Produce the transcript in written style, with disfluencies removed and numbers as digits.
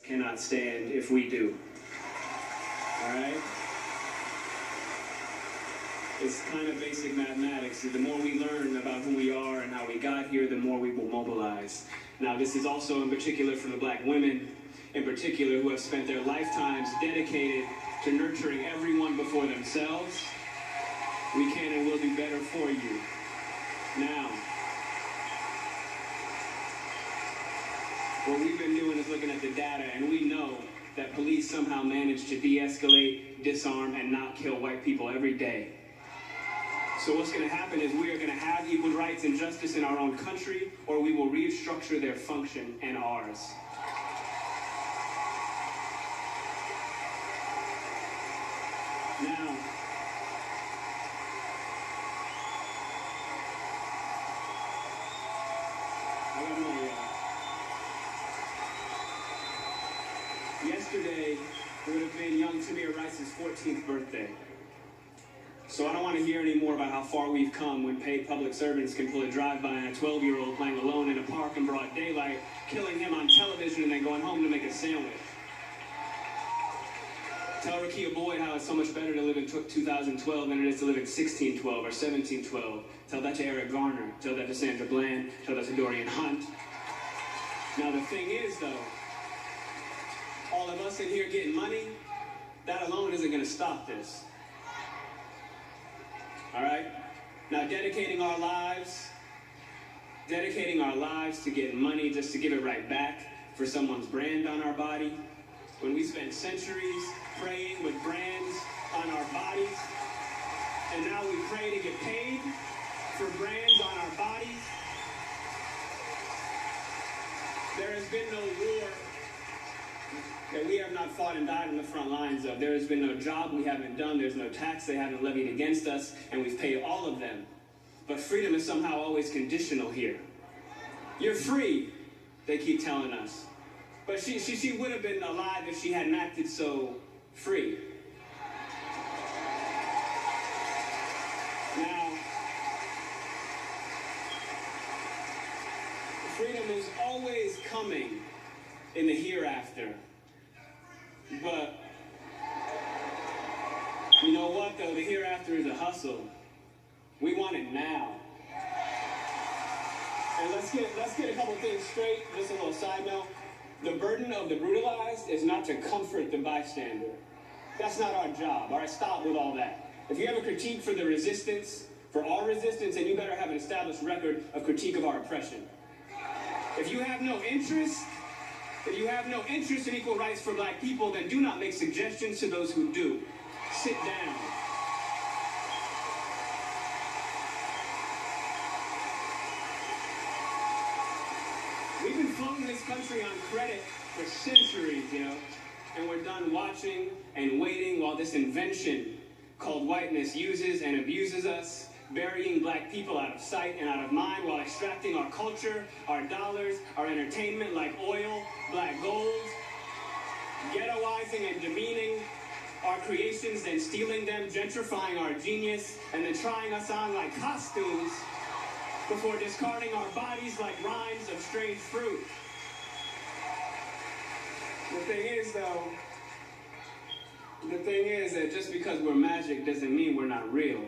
cannot stand if we do. All right? It's kind of basic mathematics. The more we learn about who we are and how we got here, the more we will mobilize. Now, this is also in particular for the black women, in particular, who have spent their lifetimes dedicated to nurturing everyone before themselves. We can and will do better for you. Now, what we've been doing is looking at the data, and we know that police somehow manage to de-escalate, disarm, and not kill white people every day. So what's going to happen is we are going to have equal rights and justice in our own country, or we will restructure their function and ours. Now, yesterday would have been young Tamir Rice's 14th birthday. So I don't want to hear any more about how far we've come when paid public servants can pull a drive-by on a 12-year-old playing alone in a park in broad daylight, killing him on television and then going home to make a sandwich. Tell Rakia Boyd how it's so much better to live in 2012 than it is to live in 1612 or 1712. Tell that to Eric Garner. Tell that to Sandra Bland. Tell that to Dorian Hunt. Now the thing is, though, all of us in here getting money, that alone isn't going to stop this. All right? Now, dedicating our lives to getting money just to give it right back for someone's brand on our body, when we spent centuries praying with brands on our bodies, and now we pray to get paid for brands on our bodies, there has been no war that we have not fought and died on the front lines of. There has been no job we haven't done. There's no tax they haven't levied against us, and we've paid all of them. But freedom is somehow always conditional here. You're free, they keep telling us. But she would have been alive if she hadn't acted so free. Now, freedom is always coming in the hereafter. But you know what, though? The hereafter is a hustle. We want it now. And let's get a couple things straight. Just a little side note. The burden of the brutalized is not to comfort the bystander. That's not our job. All right, stop with all that. If you have a critique for the resistance, for our resistance, then you better have an established record of critique of our oppression. If you have no interest in equal rights for black people, then do not make suggestions to those who do. Sit down. We've been floating this country on credit for centuries, and we're done watching and waiting while this invention called whiteness uses and abuses us, burying black people out of sight and out of mind while extracting our culture, our dollars, our entertainment like oil, black gold, ghettoizing and demeaning our creations, then stealing them, gentrifying our genius, and then trying us on like costumes before discarding our bodies like rinds of strange fruit. The thing is that just because we're magic doesn't mean we're not real.